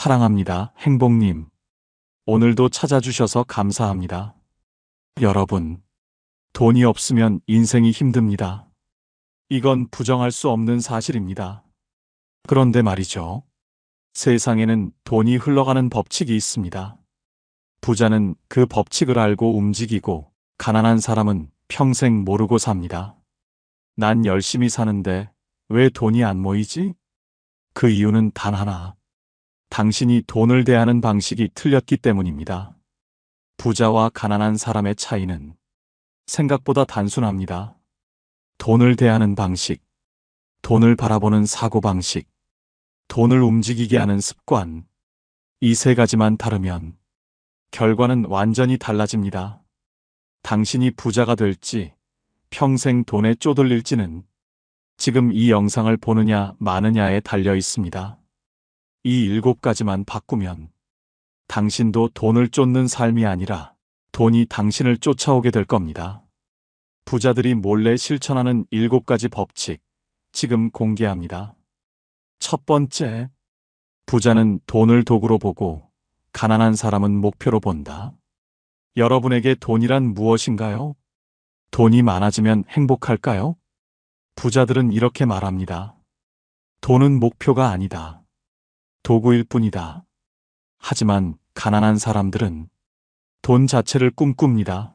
사랑합니다, 행복님. 오늘도 찾아주셔서 감사합니다. 여러분, 돈이 없으면 인생이 힘듭니다. 이건 부정할 수 없는 사실입니다. 그런데 말이죠. 세상에는 돈이 흘러가는 법칙이 있습니다. 부자는 그 법칙을 알고 움직이고, 가난한 사람은 평생 모르고 삽니다. 난 열심히 사는데 왜 돈이 안 모이지? 그 이유는 단 하나. 당신이 돈을 대하는 방식이 틀렸기 때문입니다. 부자와 가난한 사람의 차이는 생각보다 단순합니다. 돈을 대하는 방식, 돈을 바라보는 사고방식, 돈을 움직이게 하는 습관, 이 세 가지만 다르면 결과는 완전히 달라집니다. 당신이 부자가 될지, 평생 돈에 쪼들릴지는 지금 이 영상을 보느냐 마느냐에 달려 있습니다. 이 7가지만 바꾸면 당신도 돈을 쫓는 삶이 아니라 돈이 당신을 쫓아오게 될 겁니다. 부자들이 몰래 실천하는 7가지 법칙, 지금 공개합니다. 첫 번째, 부자는 돈을 도구로 보고 가난한 사람은 목표로 본다. 여러분에게 돈이란 무엇인가요? 돈이 많아지면 행복할까요? 부자들은 이렇게 말합니다. 돈은 목표가 아니다. 도구일 뿐이다. 하지만 가난한 사람들은 돈 자체를 꿈꿉니다.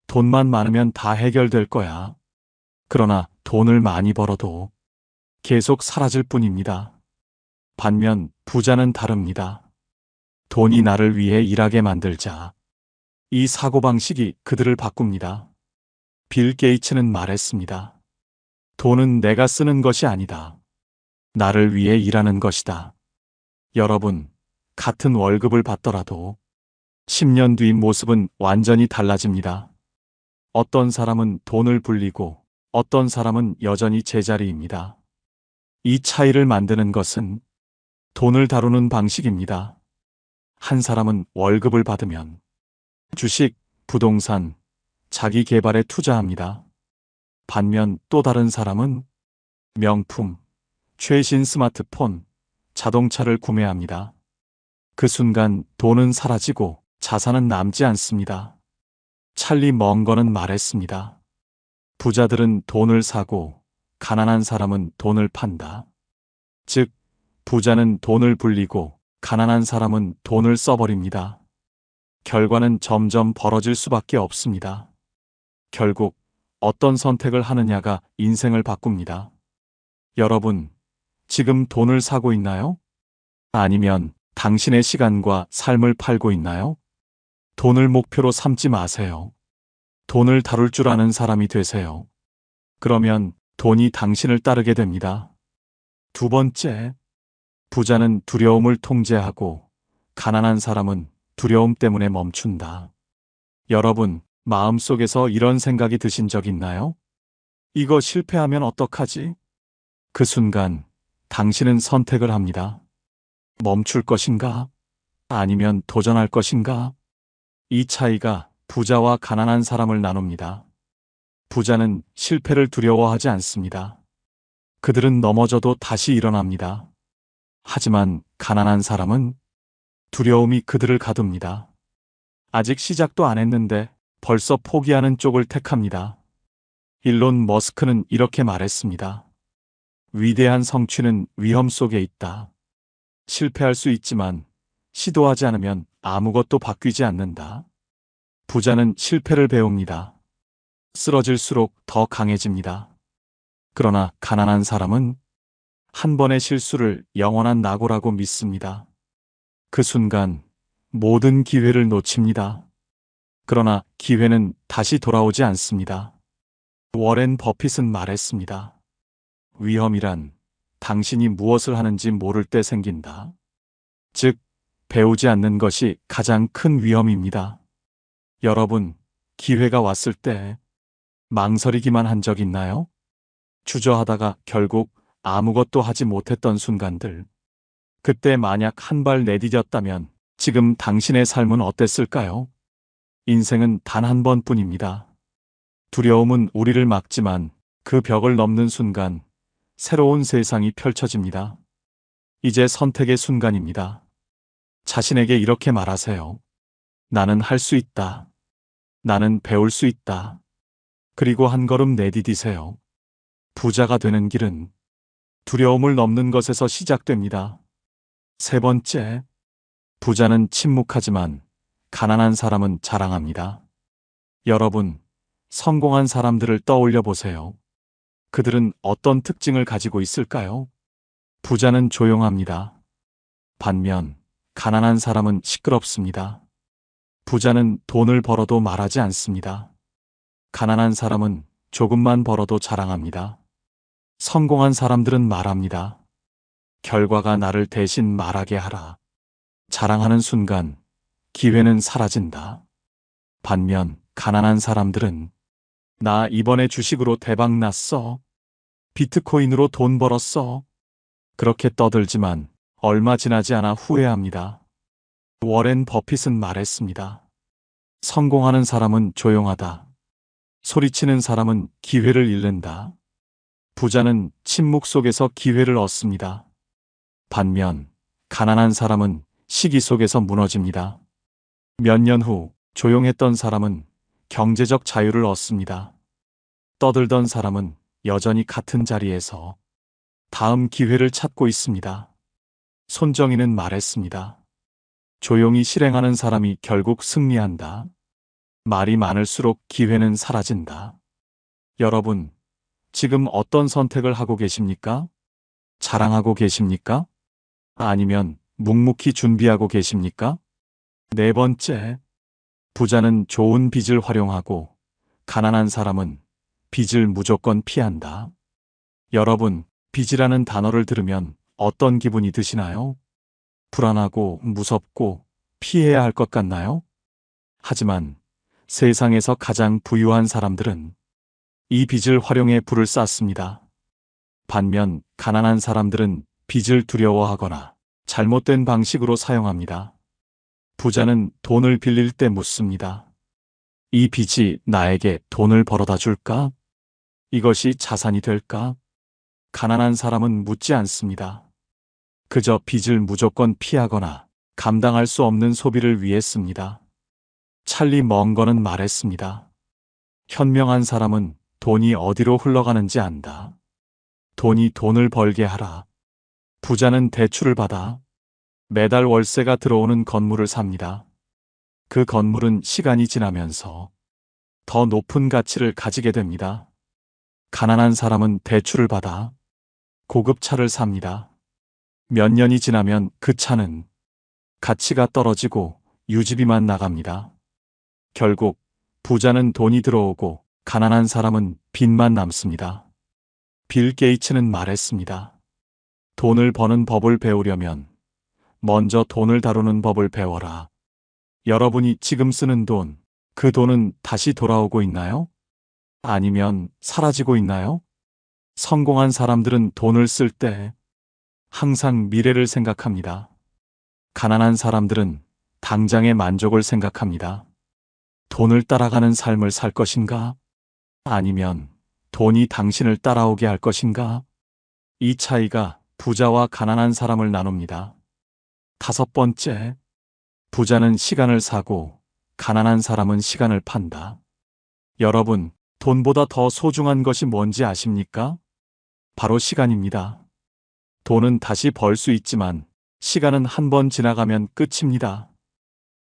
돈만 많으면 다 해결될 거야. 그러나 돈을 많이 벌어도 계속 사라질 뿐입니다. 반면 부자는 다릅니다. 돈이 나를 위해 일하게 만들자. 이 사고방식이 그들을 바꿉니다. 빌 게이츠는 말했습니다. 돈은 내가 쓰는 것이 아니다. 나를 위해 일하는 것이다. 여러분, 같은 월급을 받더라도 10년 뒤 모습은 완전히 달라집니다. 어떤 사람은 돈을 불리고 어떤 사람은 여전히 제자리입니다. 이 차이를 만드는 것은 돈을 다루는 방식입니다. 한 사람은 월급을 받으면 주식, 부동산, 자기 개발에 투자합니다. 반면 또 다른 사람은 명품, 최신 스마트폰, 자동차를 구매합니다. 그 순간 돈은 사라지고 자산은 남지 않습니다. 찰리 멍건은 말했습니다. 부자들은 돈을 사고 가난한 사람은 돈을 판다. 즉, 부자는 돈을 불리고 가난한 사람은 돈을 써버립니다. 결과는 점점 벌어질 수밖에 없습니다. 결국 어떤 선택을 하느냐가 인생을 바꿉니다. 여러분, 지금 돈을 사고 있나요? 아니면 당신의 시간과 삶을 팔고 있나요? 돈을 목표로 삼지 마세요. 돈을 다룰 줄 아는 사람이 되세요. 그러면 돈이 당신을 따르게 됩니다. 두 번째, 부자는 두려움을 통제하고 가난한 사람은 두려움 때문에 멈춘다. 여러분, 마음속에서 이런 생각이 드신 적 있나요? 이거 실패하면 어떡하지? 그 순간 당신은 선택을 합니다. 멈출 것인가? 아니면 도전할 것인가? 이 차이가 부자와 가난한 사람을 나눕니다. 부자는 실패를 두려워하지 않습니다. 그들은 넘어져도 다시 일어납니다. 하지만 가난한 사람은 두려움이 그들을 가둡니다. 아직 시작도 안 했는데 벌써 포기하는 쪽을 택합니다. 일론 머스크는 이렇게 말했습니다. 위대한 성취는 위험 속에 있다. 실패할 수 있지만 시도하지 않으면 아무것도 바뀌지 않는다. 부자는 실패를 배웁니다. 쓰러질수록 더 강해집니다. 그러나 가난한 사람은 한 번의 실수를 영원한 낙오라고 믿습니다. 그 순간 모든 기회를 놓칩니다. 그러나 기회는 다시 돌아오지 않습니다. 워렌 버핏은 말했습니다. 위험이란 당신이 무엇을 하는지 모를 때 생긴다. 즉, 배우지 않는 것이 가장 큰 위험입니다. 여러분, 기회가 왔을 때 망설이기만 한 적 있나요? 주저하다가 결국 아무것도 하지 못했던 순간들. 그때 만약 한 발 내디뎠다면 지금 당신의 삶은 어땠을까요? 인생은 단 한 번뿐입니다. 두려움은 우리를 막지만 그 벽을 넘는 순간 새로운 세상이 펼쳐집니다. 이제 선택의 순간입니다. 자신에게 이렇게 말하세요. 나는 할 수 있다. 나는 배울 수 있다. 그리고 한 걸음 내디디세요. 부자가 되는 길은 두려움을 넘는 것에서 시작됩니다. 세 번째, 부자는 침묵하지만 가난한 사람은 자랑합니다. 여러분, 성공한 사람들을 떠올려 보세요. 그들은 어떤 특징을 가지고 있을까요? 부자는 조용합니다. 반면, 가난한 사람은 시끄럽습니다. 부자는 돈을 벌어도 말하지 않습니다. 가난한 사람은 조금만 벌어도 자랑합니다. 성공한 사람들은 말합니다. 결과가 나를 대신 말하게 하라. 자랑하는 순간 기회는 사라진다. 반면 가난한 사람들은 나 이번에 주식으로 대박 났어. 비트코인으로 돈 벌었어. 그렇게 떠들지만 얼마 지나지 않아 후회합니다. 워렌 버핏은 말했습니다. 성공하는 사람은 조용하다. 소리치는 사람은 기회를 잃는다. 부자는 침묵 속에서 기회를 얻습니다. 반면 가난한 사람은 시기 속에서 무너집니다. 몇 년 후 조용했던 사람은 경제적 자유를 얻습니다. 떠들던 사람은 여전히 같은 자리에서 다음 기회를 찾고 있습니다. 손정희는 말했습니다. 조용히 실행하는 사람이 결국 승리한다. 말이 많을수록 기회는 사라진다. 여러분, 지금 어떤 선택을 하고 계십니까? 자랑하고 계십니까? 아니면 묵묵히 준비하고 계십니까? 네 번째, 부자는 좋은 빚을 활용하고 가난한 사람은 빚을 무조건 피한다. 여러분, 빚이라는 단어를 들으면 어떤 기분이 드시나요? 불안하고 무섭고 피해야 할 것 같나요? 하지만 세상에서 가장 부유한 사람들은 이 빚을 활용해 부를 쌓습니다. 반면 가난한 사람들은 빚을 두려워하거나 잘못된 방식으로 사용합니다. 부자는 돈을 빌릴 때 묻습니다. 이 빚이 나에게 돈을 벌어다 줄까? 이것이 자산이 될까? 가난한 사람은 묻지 않습니다. 그저 빚을 무조건 피하거나 감당할 수 없는 소비를 위해 씁니다. 찰리 멍건은 말했습니다. 현명한 사람은 돈이 어디로 흘러가는지 안다. 돈이 돈을 벌게 하라. 부자는 대출을 받아 매달 월세가 들어오는 건물을 삽니다. 그 건물은 시간이 지나면서 더 높은 가치를 가지게 됩니다. 가난한 사람은 대출을 받아 고급 차를 삽니다. 몇 년이 지나면 그 차는 가치가 떨어지고 유지비만 나갑니다. 결국 부자는 돈이 들어오고 가난한 사람은 빚만 남습니다. 빌 게이츠는 말했습니다. 돈을 버는 법을 배우려면 먼저 돈을 다루는 법을 배워라. 여러분이 지금 쓰는 돈, 그 돈은 다시 돌아오고 있나요? 아니면 사라지고 있나요? 성공한 사람들은 돈을 쓸 때 항상 미래를 생각합니다. 가난한 사람들은 당장의 만족을 생각합니다. 돈을 따라가는 삶을 살 것인가? 아니면 돈이 당신을 따라오게 할 것인가? 이 차이가 부자와 가난한 사람을 나눕니다. 다섯 번째, 부자는 시간을 사고 가난한 사람은 시간을 판다. 여러분, 돈보다 더 소중한 것이 뭔지 아십니까? 바로 시간입니다. 돈은 다시 벌 수 있지만 시간은 한 번 지나가면 끝입니다.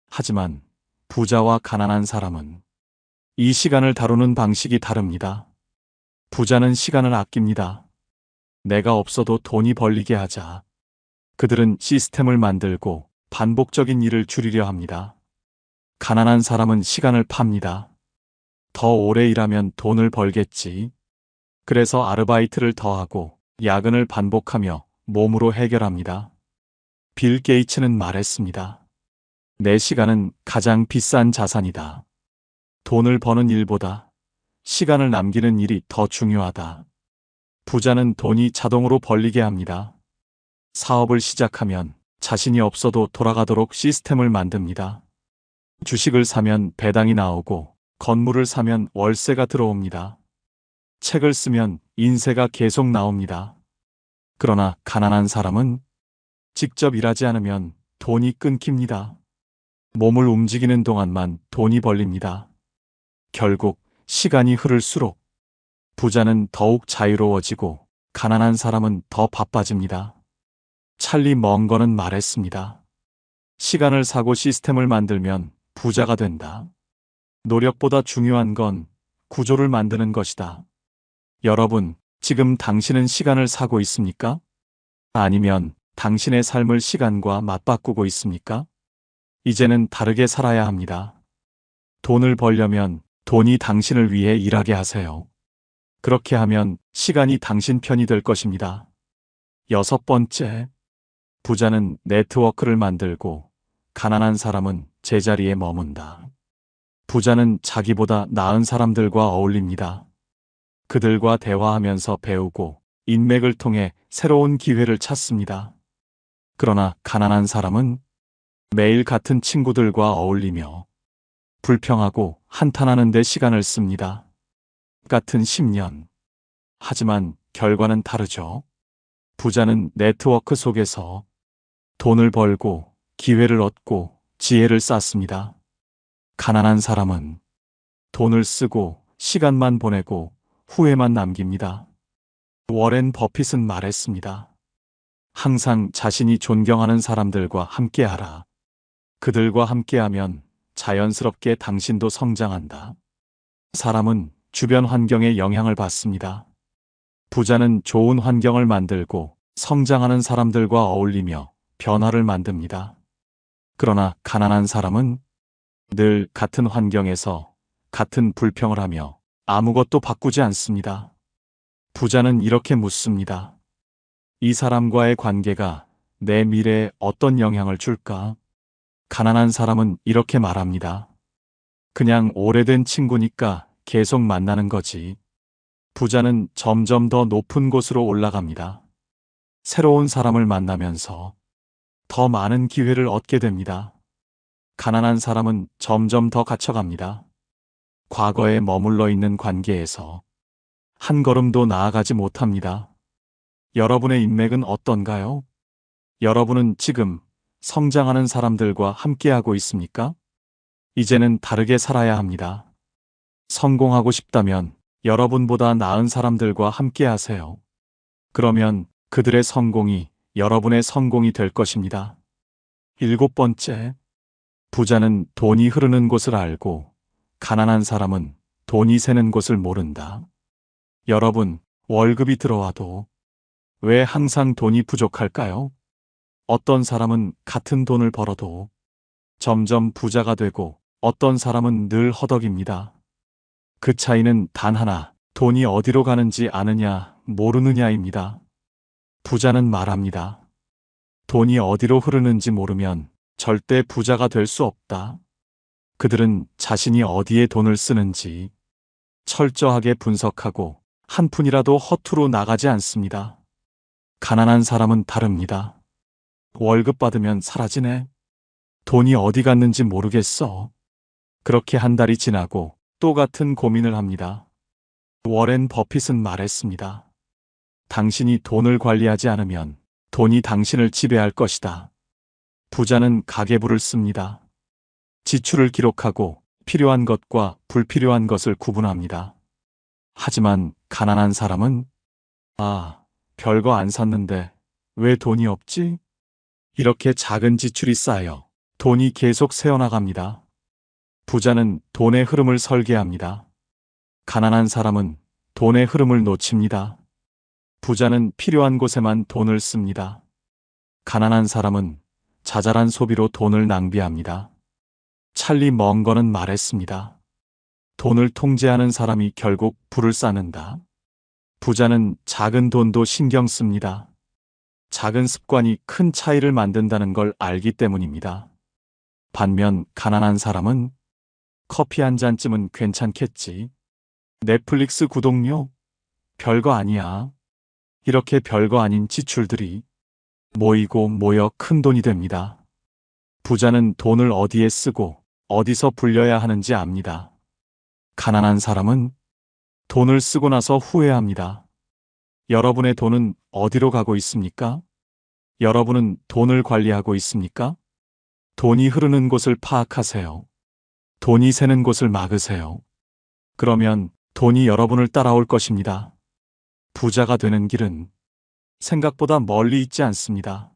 하지만 부자와 가난한 사람은 이 시간을 다루는 방식이 다릅니다. 부자는 시간을 아낍니다. 내가 없어도 돈이 벌리게 하자. 그들은 시스템을 만들고 반복적인 일을 줄이려 합니다. 가난한 사람은 시간을 팝니다. 더 오래 일하면 돈을 벌겠지. 그래서 아르바이트를 더하고 야근을 반복하며 몸으로 해결합니다. 빌 게이츠는 말했습니다. 내 시간은 가장 비싼 자산이다. 돈을 버는 일보다 시간을 남기는 일이 더 중요하다. 부자는 돈이 자동으로 벌리게 합니다. 사업을 시작하면 자신이 없어도 돌아가도록 시스템을 만듭니다. 주식을 사면 배당이 나오고 건물을 사면 월세가 들어옵니다. 책을 쓰면 인세가 계속 나옵니다. 그러나 가난한 사람은 직접 일하지 않으면 돈이 끊깁니다. 몸을 움직이는 동안만 돈이 벌립니다. 결국 시간이 흐를수록 부자는 더욱 자유로워지고 가난한 사람은 더 바빠집니다. 찰리 멍건은 말했습니다. 시간을 사고 시스템을 만들면 부자가 된다. 노력보다 중요한 건 구조를 만드는 것이다. 여러분, 지금 당신은 시간을 사고 있습니까? 아니면 당신의 삶을 시간과 맞바꾸고 있습니까? 이제는 다르게 살아야 합니다. 돈을 벌려면 돈이 당신을 위해 일하게 하세요. 그렇게 하면 시간이 당신 편이 될 것입니다. 6번째, 부자는 네트워크를 만들고 가난한 사람은 제자리에 머문다. 부자는 자기보다 나은 사람들과 어울립니다. 그들과 대화하면서 배우고 인맥을 통해 새로운 기회를 찾습니다. 그러나 가난한 사람은 매일 같은 친구들과 어울리며 불평하고 한탄하는 데 시간을 씁니다. 같은 10년. 하지만 결과는 다르죠. 부자는 네트워크 속에서 돈을 벌고 기회를 얻고 지혜를 쌓습니다. 가난한 사람은 돈을 쓰고 시간만 보내고 후회만 남깁니다. 워렌 버핏은 말했습니다. 항상 자신이 존경하는 사람들과 함께하라. 그들과 함께하면 자연스럽게 당신도 성장한다. 사람은 주변 환경에 영향을 받습니다. 부자는 좋은 환경을 만들고 성장하는 사람들과 어울리며 변화를 만듭니다. 그러나 가난한 사람은 늘 같은 환경에서 같은 불평을 하며 아무것도 바꾸지 않습니다. 부자는 이렇게 묻습니다. 이 사람과의 관계가 내 미래에 어떤 영향을 줄까? 가난한 사람은 이렇게 말합니다. 그냥 오래된 친구니까 계속 만나는 거지. 부자는 점점 더 높은 곳으로 올라갑니다. 새로운 사람을 만나면서 더 많은 기회를 얻게 됩니다. 가난한 사람은 점점 더 갇혀갑니다. 과거에 머물러 있는 관계에서 한 걸음도 나아가지 못합니다. 여러분의 인맥은 어떤가요? 여러분은 지금 성장하는 사람들과 함께하고 있습니까? 이제는 다르게 살아야 합니다. 성공하고 싶다면 여러분보다 나은 사람들과 함께하세요. 그러면 그들의 성공이 여러분의 성공이 될 것입니다. 7번째, 부자는 돈이 흐르는 곳을 알고 가난한 사람은 돈이 새는 곳을 모른다. 여러분, 월급이 들어와도 왜 항상 돈이 부족할까요? 어떤 사람은 같은 돈을 벌어도 점점 부자가 되고 어떤 사람은 늘 허덕입니다. 그 차이는 단 하나, 돈이 어디로 가는지 아느냐, 모르느냐입니다. 부자는 말합니다. 돈이 어디로 흐르는지 모르면 절대 부자가 될 수 없다. 그들은 자신이 어디에 돈을 쓰는지 철저하게 분석하고 한 푼이라도 허투루 나가지 않습니다. 가난한 사람은 다릅니다. 월급 받으면 사라지네. 돈이 어디 갔는지 모르겠어. 그렇게 한 달이 지나고 또 같은 고민을 합니다. 워렌 버핏은 말했습니다. 당신이 돈을 관리하지 않으면 돈이 당신을 지배할 것이다. 부자는 가계부를 씁니다. 지출을 기록하고 필요한 것과 불필요한 것을 구분합니다. 하지만 가난한 사람은 별거 안 샀는데 왜 돈이 없지? 이렇게 작은 지출이 쌓여 돈이 계속 새어나갑니다. 부자는 돈의 흐름을 설계합니다. 가난한 사람은 돈의 흐름을 놓칩니다. 부자는 필요한 곳에만 돈을 씁니다. 가난한 사람은 자잘한 소비로 돈을 낭비합니다. 찰리 멍건은 말했습니다. 돈을 통제하는 사람이 결국 부를 쌓는다. 부자는 작은 돈도 신경 씁니다. 작은 습관이 큰 차이를 만든다는 걸 알기 때문입니다. 반면 가난한 사람은 커피 한 잔쯤은 괜찮겠지. 넷플릭스 구독료? 별거 아니야. 이렇게 별거 아닌 지출들이 모이고 모여 큰 돈이 됩니다. 부자는 돈을 어디에 쓰고 어디서 불려야 하는지 압니다. 가난한 사람은 돈을 쓰고 나서 후회합니다. 여러분의 돈은 어디로 가고 있습니까? 여러분은 돈을 관리하고 있습니까? 돈이 흐르는 곳을 파악하세요. 돈이 새는 곳을 막으세요. 그러면 돈이 여러분을 따라올 것입니다. 부자가 되는 길은 생각보다 멀리 있지 않습니다.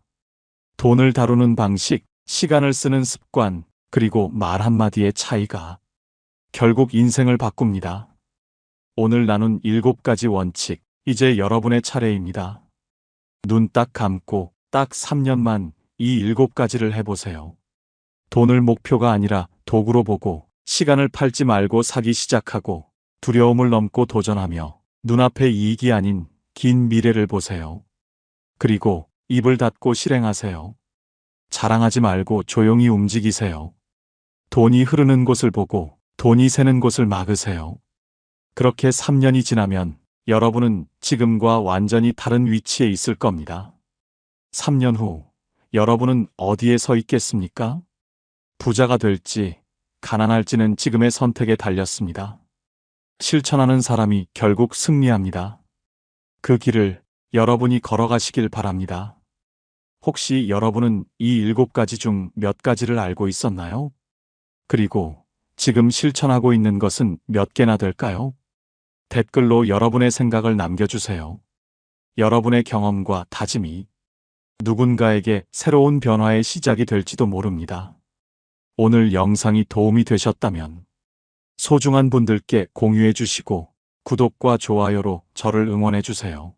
돈을 다루는 방식, 시간을 쓰는 습관, 그리고 말 한마디의 차이가 결국 인생을 바꿉니다. 오늘 나눈 7가지 원칙, 이제 여러분의 차례입니다. 눈 딱 감고 딱 3년만 이 7가지를 해보세요. 돈을 목표가 아니라 도구로 보고, 시간을 팔지 말고 사기 시작하고, 두려움을 넘고 도전하며 눈앞의 이익이 아닌 긴 미래를 보세요. 그리고 입을 닫고 실행하세요. 자랑하지 말고 조용히 움직이세요. 돈이 흐르는 곳을 보고 돈이 새는 곳을 막으세요. 그렇게 3년이 지나면 여러분은 지금과 완전히 다른 위치에 있을 겁니다. 3년 후 여러분은 어디에 서 있겠습니까? 부자가 될지 가난할지는 지금의 선택에 달렸습니다. 실천하는 사람이 결국 승리합니다. 그 길을 여러분이 걸어가시길 바랍니다. 혹시 여러분은 이 7가지 중 몇 가지를 알고 있었나요? 그리고 지금 실천하고 있는 것은 몇 개나 될까요? 댓글로 여러분의 생각을 남겨주세요. 여러분의 경험과 다짐이 누군가에게 새로운 변화의 시작이 될지도 모릅니다. 오늘 영상이 도움이 되셨다면 소중한 분들께 공유해 주시고 구독과 좋아요로 저를 응원해 주세요.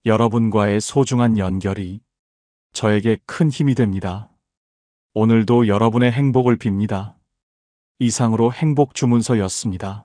여러분과의 소중한 연결이 저에게 큰 힘이 됩니다. 오늘도 여러분의 행복을 빕니다. 이상으로 행복 주문서였습니다.